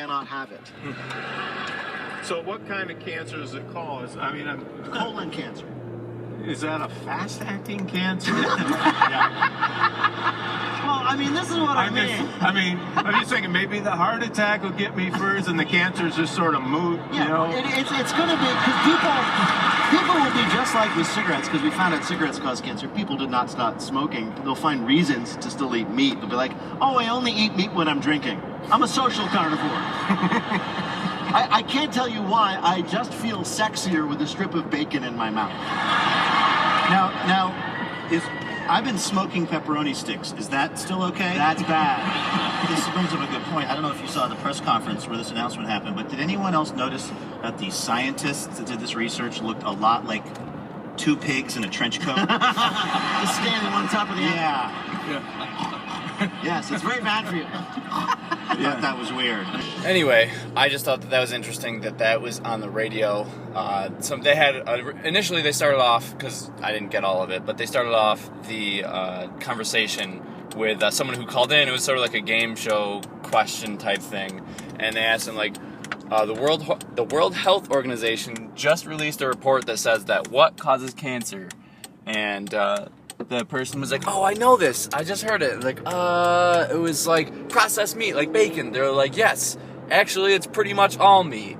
cannot have it. So what kind of cancer does it cause? I mean, Colon cancer. is that a fast-acting cancer? Well, I mean, this is what I mean. I'm just thinking maybe the heart attack will get me first, and the cancer's just sort of moot. Yeah, you know? it's going to be, because people will be just like with cigarettes, because we found out cigarettes cause cancer. People did not stop smoking. They'll find reasons to still eat meat. They'll be like, oh, I only eat meat when I'm drinking. I'm a social carnivore. I can't tell you why. I just feel sexier with a strip of bacon in my mouth. Now, I've been smoking pepperoni sticks. Is that still okay? That's bad. This brings up a good point. I don't know if you saw the press conference where this announcement happened, but did anyone else notice that the scientists that did this research looked a lot like two pigs in a trench coat? Just standing on top of the Yeah. Yes, it's very bad for you. I thought that was weird. Anyway, I just thought that was interesting that was on the radio. So they had initially they started off, because I didn't get all of it, but they started off the conversation with someone who called in. It was sort of like a game show question type thing, and they asked him like, the World Health Organization just released a report that says that what causes cancer, and the person was like, oh, I know this. I just heard it. Like, it was like processed meat, like bacon. They're like, yes, actually, it's pretty much all meat.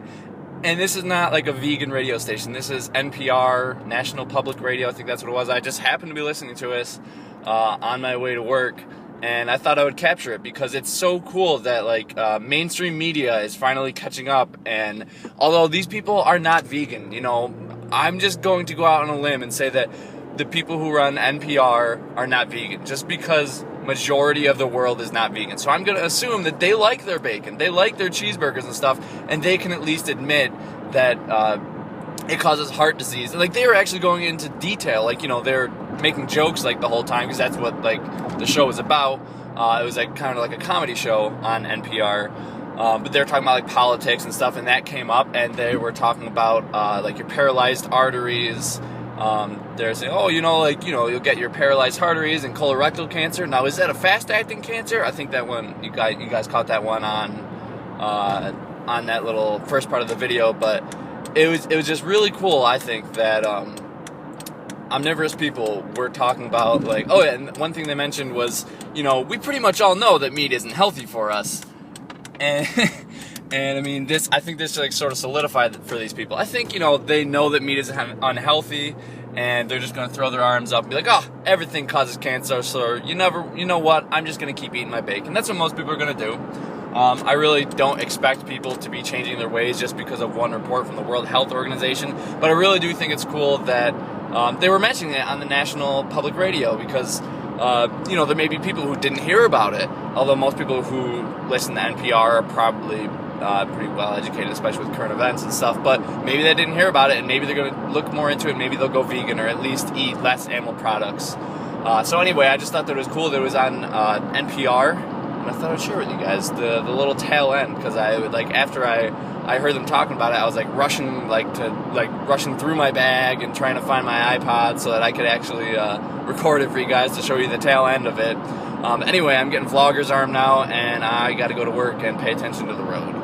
And this is not like a vegan radio station. This is NPR, National Public Radio. I think that's what it was. I just happened to be listening to this on my way to work, and I thought I would capture it because it's so cool that like mainstream media is finally catching up. And although these people are not vegan, you know, I'm just going to go out on a limb and say that the people who run NPR are not vegan, just because majority of the world is not vegan. So I'm going to assume that they like their bacon, they like their cheeseburgers and stuff, and they can at least admit that it causes heart disease. Like, they were actually going into detail, like, you know, they're making jokes like the whole time, because that's what like the show was about. It was like kind of like a comedy show on NPR. But they're talking about like politics and stuff, and that came up, and they were talking about like your paralyzed arteries. They're saying, oh, you know, like, you know, you'll get your paralyzed arteries and colorectal cancer. Now, is that a fast-acting cancer? I think that one, you guys caught that one on that little first part of the video, but it was just really cool, I think, that omnivorous people were talking about, like, oh, yeah, and one thing they mentioned was, you know, we pretty much all know that meat isn't healthy for us. And and I mean, I think this like sort of solidified for these people. I think, you know, they know that meat is unhealthy, and they're just going to throw their arms up and be like, oh, everything causes cancer, so you know what, I'm just going to keep eating my bacon. That's what most people are going to do. I really don't expect people to be changing their ways just because of one report from the World Health Organization, but I really do think it's cool that they were mentioning it on the National Public Radio, because you know, there may be people who didn't hear about it, although most people who listen to NPR are probably pretty well educated, especially with current events and stuff, but maybe they didn't hear about it, and maybe they're going to look more into it, maybe they'll go vegan, or at least eat less animal products. So anyway, I just thought that it was cool that it was on NPR, and I thought I'd share with you guys the little tail end, because I would, like, after I heard them talking about it, I was like rushing through my bag and trying to find my iPod so that I could actually record it for you guys to show you the tail end of it. Anyway, I'm getting vlogger's arm now, and I got to go to work and pay attention to the road.